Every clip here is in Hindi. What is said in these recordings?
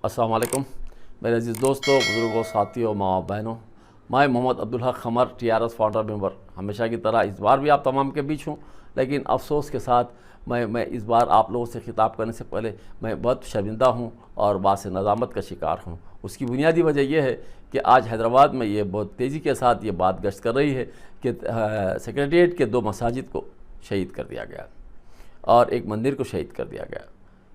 अस्सलाम वालेकुम मेरे अजीज़ दोस्तों, बुज़ुर्गों, साथियों, माँ बहनों। मैं Mohammad Abdul Haq Qamar TRS founder member हमेशा की तरह इस बार भी आप तमाम के बीच हूँ, लेकिन अफसोस के साथ मैं इस बार आप लोगों से खिताब करने से पहले मैं बहुत शर्मिंदा हूँ और बात नज़ामत का शिकार हूँ। उसकी बुनियादी वजह यह है कि आज हैदराबाद में ये बहुत तेज़ी के साथ ये बात गश्त कर रही है कि सेक्रेटेरिएट के 2 मसाजिद को शहीद कर दिया गया और एक मंदिर को शहीद कर दिया गया।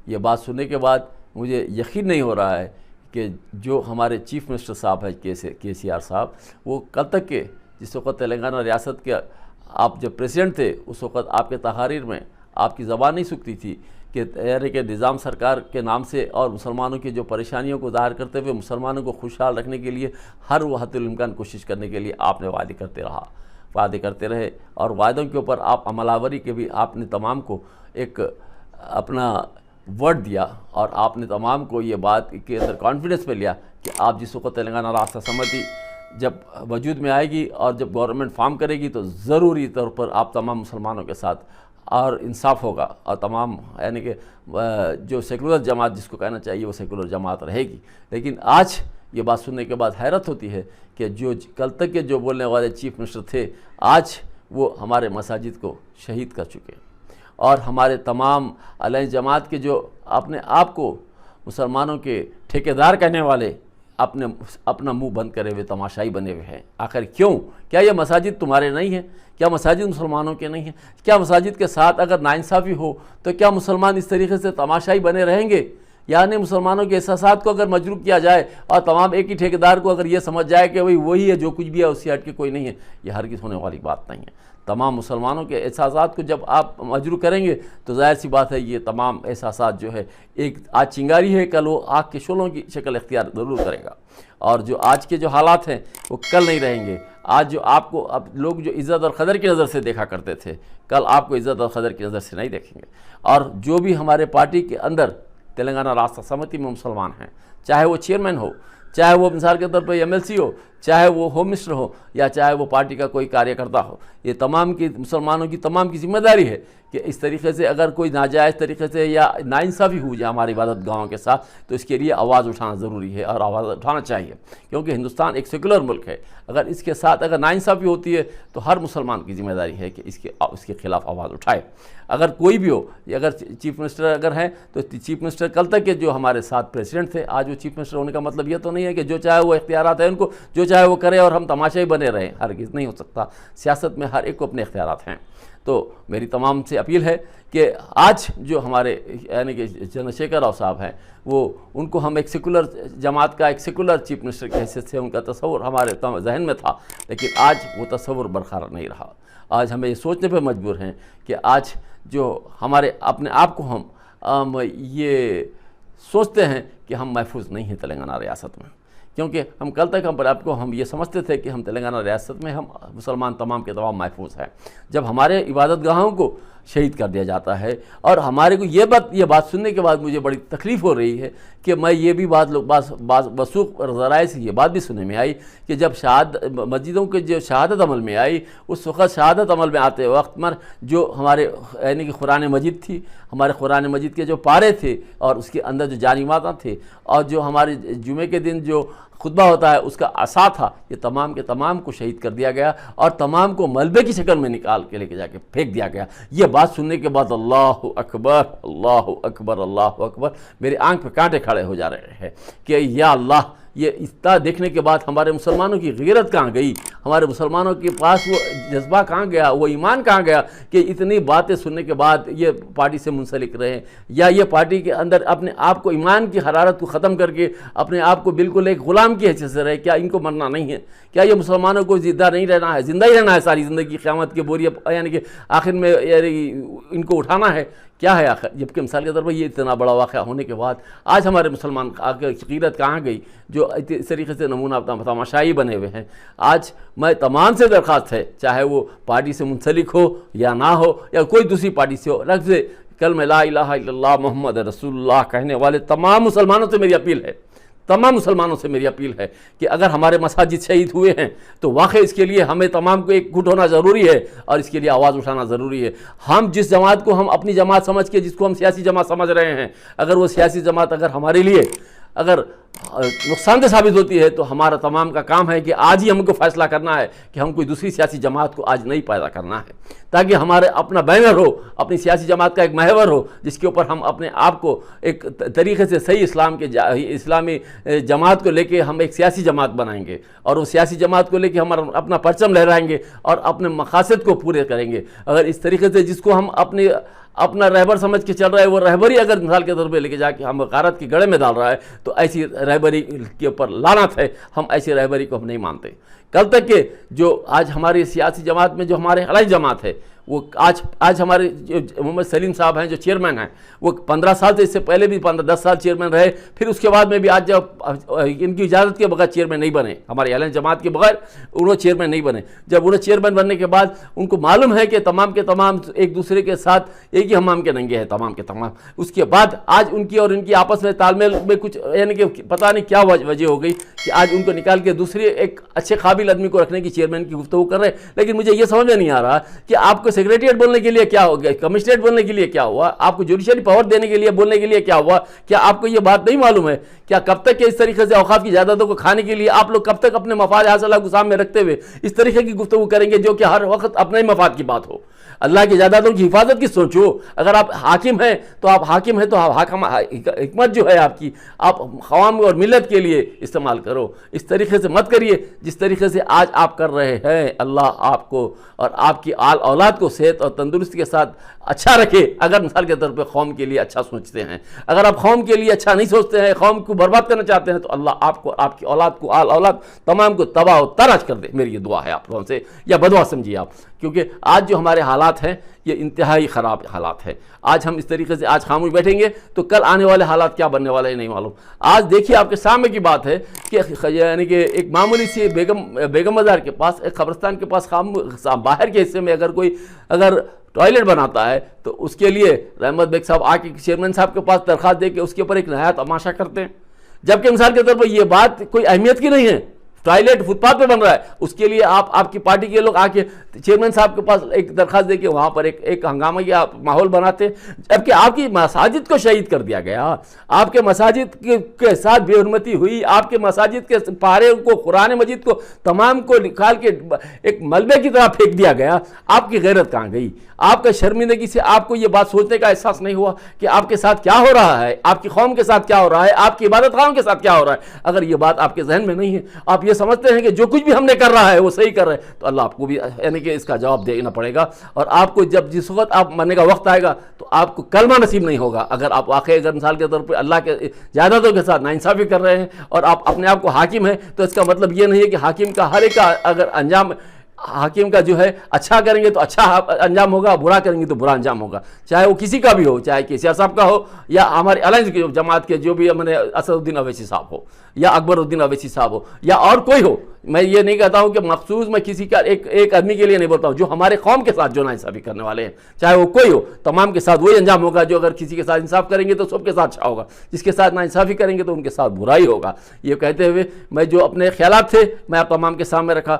ये बात सुनने के बाद मुझे यकीन नहीं हो रहा है कि जो हमारे चीफ़ मिनिस्टर साहब हैं KCR साहब, वो कल तक के जिस वक्त तेलंगाना रियासत के आप जब प्रेसिडेंट थे उस वक्त आपके तहारीर में आपकी ज़बान नहीं सूखती थी कि यानी कि निज़ाम सरकार के नाम से और मुसलमानों की जो परेशानियों को ज़ाहिर करते हुए मुसलमानों को खुशहाल रखने के लिए हर वहतुल इम्कान कोशिश करने के लिए आपने वादे करते रहे और वादों के ऊपर आप अमलावरी के भी आपने तमाम को एक अपना वर्ड दिया और आपने तमाम को ये बात के अंदर कॉन्फिडेंस में लिया कि आप जिस वक्त तेलंगाना राष्ट्र समिति जब वजूद में आएगी और जब गवर्नमेंट फॉर्म करेगी तो ज़रूरी तौर पर आप तमाम मुसलमानों के साथ और इंसाफ होगा और तमाम यानी कि जो सेकुलर जमात जिसको कहना चाहिए वो सेकुलर जमात रहेगी। लेकिन आज ये बात सुनने के बाद हैरत होती है कि जो कल तक के जो बोलने वाले चीफ मिनिस्टर थे आज वो हमारे मसाजिद को शहीद कर चुके हैं और हमारे तमाम अलैंस जमात के जो अपने आप को मुसलमानों के ठेकेदार कहने वाले अपना मुंह बंद करे हुए तमाशाई बने हुए हैं। आखिर क्यों? क्या ये मसाजिद तुम्हारे नहीं हैं? क्या मसाजिद मुसलमानों के नहीं हैं? क्या मसाजिद के साथ अगर नाइंसाफ़ी हो तो क्या मुसलमान इस तरीके से तमाशाई बने रहेंगे? यानी मुसलमानों के एहसासात को अगर मजरूह किया जाए और तमाम एक ही ठेकेदार को अगर ये समझ जाए कि भाई वही है, जो कुछ भी है उससे हट के कोई नहीं है, ये हरगिज़ होने वाली बात नहीं है। तमाम मुसलमानों के एहसासात को जब आप मजरूह करेंगे तो ज़ाहिर सी बात है ये तमाम एहसासात जो है, एक आज चिंगारी है, कल वो आग के शोलों की शक्ल इख्तियार ज़रूर करेगा और जो आज के जो हालात हैं वो कल नहीं रहेंगे। आज जो आपको अब लोग जो इज़्ज़त और क़दर की नज़र से देखा करते थे, कल आपको इज़्ज़त और क़दर की नज़र से नहीं देखेंगे। और जो भी हमारे पार्टी के अंदर तेलंगाना राष्ट्र समिति में मुसलमान हैं, चाहे वो चेयरमैन हो, चाहे वो मिसाल के तौर पर MLC हो, चाहे वो होम मिनिस्टर हो या चाहे वो पार्टी का कोई कार्यकर्ता हो, ये तमाम की मुसलमानों की तमाम की जिम्मेदारी है कि इस तरीके से अगर कोई नाजायज़ तरीके से या नाइंसाफ़ी हो जाए हमारी इबादत गाहों के साथ तो इसके लिए आवाज़ उठाना ज़रूरी है और आवाज़ उठाना चाहिए, क्योंकि हिंदुस्तान एक सेकुलर मुल्क है। अगर इसके साथ अगर नाइंसाफ़ी होती है तो हर मुसलमान की जिम्मेदारी है कि इसके ख़िलाफ़ आवाज़ उठाए। अगर कोई भी हो, अगर चीफ़ मिनिस्टर अगर हैं तो चीफ़ मिनिस्टर कल तक के जो हमारे साथ प्रेसिडेंट थे, आज वो चीफ़ मिनिस्टर होने का मतलब ये तो नहीं है कि जो चाहे वो इख्तियारात है उनको जो चाहे वो करे और हम तमाशाई बने रहें। हरगिज़ नहीं हो सकता। सियासत में हर एक को अपने इख्तियारात हैं। तो मेरी तमाम से अपील है कि आज जो हमारे यानी कि चंद्रशेखर राव साहब हैं वो उनको हम एक सेकुलर जमात का एक सेकुलर चीफ मिनिस्टर की हैसियत से उनका तस्वुर हमारे जहन में था, लेकिन आज वो तस्वुर बरकरार नहीं रहा। आज हमें ये सोचने पर मजबूर हैं कि आज जो हमारे अपने आप को हम ये सोचते हैं कि हम महफूज नहीं हैं तेलंगाना रियासत में, क्योंकि हम कल तक हम ये समझते थे कि हम तेलंगाना रियासत में हम मुसलमान तमाम के तमाम महफूज हैं। जब हमारे इबादत गाहों को शहीद कर दिया जाता है और हमारे को ये बात सुनने के बाद मुझे बड़ी तकलीफ़ हो रही है कि मैं ये भी वसूख ज़राए से ये बात भी सुनने में आई कि जब मस्जिदों के जो शहादत अमल में आई, उस वक़्त शहादत अमल में आते वक्त में जो हमारे यानी कि कुरान मजीद थी, हमारे कुरान मजीद के जो पारे थे और उसके अंदर जो जानिमाता थे और जो हमारे जुमे के दिन जो खुतबा होता है उसका असा था, ये तमाम के तमाम को शहीद कर दिया गया और तमाम को मलबे की शक्ल में निकाल के लेके जाके फेंक दिया गया। ये बात सुनने के बाद अल्लाहु अकबर, अल्लाहु अकबर, अल्लाहु अकबर, मेरे आंख पे कांटे खड़े हो जा रहे हैं कि या अल्लाह, ये इतना देखने के बाद हमारे मुसलमानों की गैरत कहाँ गई? हमारे मुसलमानों के पास वो जज्बा कहाँ गया? वो ईमान कहाँ गया कि इतनी बातें सुनने के बाद ये पार्टी से मुंसलिक रहे या ये पार्टी के अंदर अपने आप को ईमान की हरारत को ख़त्म करके अपने आप को बिल्कुल एक ग़ुलाम की हैसियत से रहे? क्या इनको मरना नहीं है? क्या ये मुसलमानों को ज़िंदा नहीं रहना है? ज़िंदा ही रहना है सारी ज़िंदगी, क़यामत के बोरिया यानी कि आखिर में इनको उठाना है? क्या है आखिर? जबकि मिसाल के तौर पर ये इतना बड़ा वाक़या होने के बाद आज हमारे मुसलमान आगे ग़ीरत कहाँ गई जो इस तरीके से नमूना तमाशाई बने हुए हैं। आज मैं तमाम से दरख्वास्त है, चाहे वो पार्टी से मुंसलिक हो या ना हो या कोई दूसरी पार्टी से हो, लफ्ज़ कलमा ला इलाहा इल्लल्लाह मुहम्मद रसूलुल्लाह कहने वाले तमाम मुसलमानों से मेरी अपील है, तमाम मुसलमानों से मेरी अपील है कि अगर हमारे मसाजिद शहीद हुए हैं तो वाकई इसके लिए हमें तमाम को एकजुट होना ज़रूरी है और इसके लिए आवाज़ उठाना ज़रूरी है। हम जिस जमात को हम अपनी जमात समझ के, जिसको हम सियासी जमात समझ रहे हैं, अगर वो सियासी जमात अगर हमारे लिए अगर नुकसानदेह साबित होती है तो हमारा तमाम का काम है कि आज ही हमको फैसला करना है कि हम कोई दूसरी सियासी जमात को आज नहीं पैदा करना है, ताकि हमारे अपना बैनर हो, अपनी सियासी जमात का एक महवर हो जिसके ऊपर हम अपने आप को एक तरीके से सही इस्लामी जमात को लेके हम एक सियासी जमात बनाएंगे और वो सियासी जमात को लेके हम अपना परचम लहराएंगे और अपने मकासद को पूरे करेंगे। अगर इस तरीके से जिसको हम अपना रहबर समझ के चल रहा है, वो रहबरी अगर मिसाल के तौर पे लेके जाके हम गारत के गड़े में डाल रहा है तो ऐसी रहबरी के ऊपर लानत है। हम ऐसी रहबरी को हम नहीं मानते। कल तक के जो आज हमारी सियासी जमात में जो हमारे अलग जमात है, वो आज हमारे जो मोहम्मद सलीम साहब हैं जो चेयरमैन हैं, वो 15 साल से, इससे पहले भी 10 साल चेयरमैन रहे, फिर उसके बाद में भी आज जब इनकी इजाज़त के बगैर चेयरमैन नहीं बने, हमारे अलग जमात के बगैर उन्होंने चेयरमैन नहीं बने। जब उन्हें चेयरमैन बनने के बाद उनको मालूम है कि तमाम के तमाम एक दूसरे के साथ एक ही हमाम के नंगे हैं तमाम के तमाम, उसके बाद आज उनकी और इनकी आपस में तालमेल में कुछ यानी कि पता नहीं क्या वजह हो गई कि आज उनको निकाल के दूसरे एक अच्छे काबिल आदमी को रखने की चेयरमैन की गुफ्तगू कर रहे हैं। लेकिन मुझे ये समझ में नहीं आ रहा कि आपको सेक्रेटरीट बोलने के लिए क्या हो गया, कमिश्नरेट बोलने के लिए क्या हुआ, आपको जुडिशरी पावर देने के लिए बोलने के लिए क्या हुआ? क्या आपको ये बात नहीं मालूम है? क्या कब तक इस तरीके से औकात की जायदादों को खाने के लिए आप लोग कब तक अपने मफाद हासिल को सामने रखते हुए इस तरीके की गुफ्तगू करेंगे जो कि हर वक्त अपने ही मफाद की बात हो? अल्लाह की जायदादों की हिफाजत की सोचो। अगर आप हाकिम हैं तो आप हाकिम हैं तो हिकमत जो है आपकी आप क़ौम और मिलत के लिए इस्तेमाल करो। इस तरीके से मत करिए जिस तरीके से आज आप कर रहे हैं। अल्लाह आपको और आपकी औलाद को सेहत और तंदुरुस्ती के साथ अच्छा रखे। अगर मिसाल के तौर पर कौम के लिए अच्छा सोचते हैं, अगर आप कौम के लिए अच्छा नहीं सोचते हैं, कौम को बर्बाद करना चाहते हैं, तो अल्लाह आपको, आपकी औलाद को, औलाद तमाम को तबाह और तराश कर दे। मेरी ये दुआ है आप लोगों से, या बदुआ समझिए आप, क्योंकि आज जो हमारे हालात हैं ये इंतहाई ख़राब हालात है। आज हम इस तरीके से आज खामोश बैठेंगे तो कल आने वाले हालात क्या बनने वाले हैं नहीं मालूम। आज देखिए आपके सामने की बात है कि यानी कि एक मामूली सी बेगम बाज़ार के पास, एक कब्रिस्तान के पास बाहर के हिस्से में अगर टॉयलेट बनाता है तो उसके लिए रहमत बेग साहब आके चेयरमैन साहब के पास दरख्वास्त दे के उसके ऊपर एक नया तमाशा करते हैं, जबकि मिसाल के तौर पर यह बात कोई अहमियत की नहीं है। टॉयलेट फुटपाथ पे बन रहा है, उसके लिए आपकी पार्टी के लोग आके चेयरमैन साहब के पास एक दरखास्त देके वहाँ पर एक हंगामा या माहौल बनाते, जबकि आपकी मसाजिद को शहीद कर दिया गया, आपके मसाजिद के साथ बेहुरमती हुई, आपके मसाजिद के पारे को, कुरान मजीद को तमाम को निकाल के एक मलबे की तरह फेंक दिया गया। आपकी गैरत कहाँ गई? आपका शर्मिंदगी से आपको ये बात सोचने का एहसास नहीं हुआ कि आपके साथ क्या हो रहा है, आपकी कौम के साथ क्या हो रहा है, आपकी इबादत खाओं के साथ क्या हो रहा है? अगर ये बात आपके जहन में नहीं है, आप ये समझते हैं कि जो कुछ भी हमने कर रहा है वो सही कर रहे हैं, तो अल्लाह आपको भी यानी कि इसका जवाब देना पड़ेगा। और आपको जब जिस वक्त आप मरने का वक्त आएगा तो आपको कलमा नसीब नहीं होगा। अगर आप वाकई अगर मिसाल के तौर पर अल्लाह के जायदादों के साथ नाइंसाफ़ी कर रहे हैं और आप अपने आप को हाकिम हैं, तो इसका मतलब ये नहीं है कि हाकिम का हर एक का अगर अंजाम हाकिम का जो है अच्छा करेंगे तो अच्छा अंजाम होगा, बुरा करेंगे तो बुरा अंजाम होगा, चाहे वो किसी का भी हो, चाहे केसीआर साहब का हो या हमारे अलग जमात के जो भी मैंने असदुद्दीन अवैसी साहब हो या अकबरुद्दीन अवैसी साहब हो या और कोई हो। मैं ये नहीं कहता हूँ कि मखसूस मैं किसी का एक आदमी के लिए नहीं बोलता हूँ। जो हमारे कौम के साथ जो नाइंसाफ़ी करने वाले हैं, चाहे वो कोई हो, तमाम के साथ वही अंजाम होगा। जो अगर किसी के साथ इंसाफ करेंगे तो सबके साथ अच्छा होगा, जिसके साथ नाइंसाफ़ी करेंगे तो उनके साथ बुराई होगा। ये कहते हुए मैं जो अपने ख्यालात थे मैं आप तमाम के सामने रखा।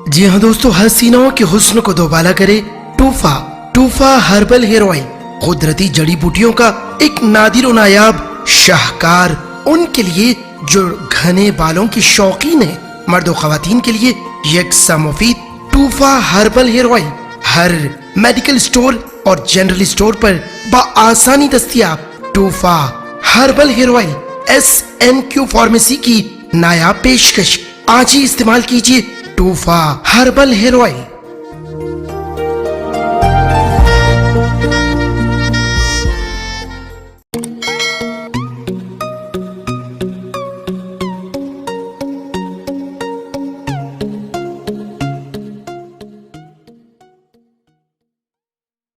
जी हाँ दोस्तों, हसीनाओं के हुस्न को दोबाला करे टूफा हर्बल हेयर ऑयल, कुदरती जड़ी बूटियों का एक नादिर और नायाब शाहकार। उनके लिए जो घने बालों की शौकीन है, मर्द और खवातीन के लिए यकसा मुफीद टूफा हर्बल हेयर ऑयल हर मेडिकल स्टोर और जनरल स्टोर पर बआसानी दस्तयाब। टूफा herbal hair oil SNQ pharmacy की नायाब पेशकश। आज ही इस्तेमाल कीजिए टूफा हर्बल हेयर ऑयल।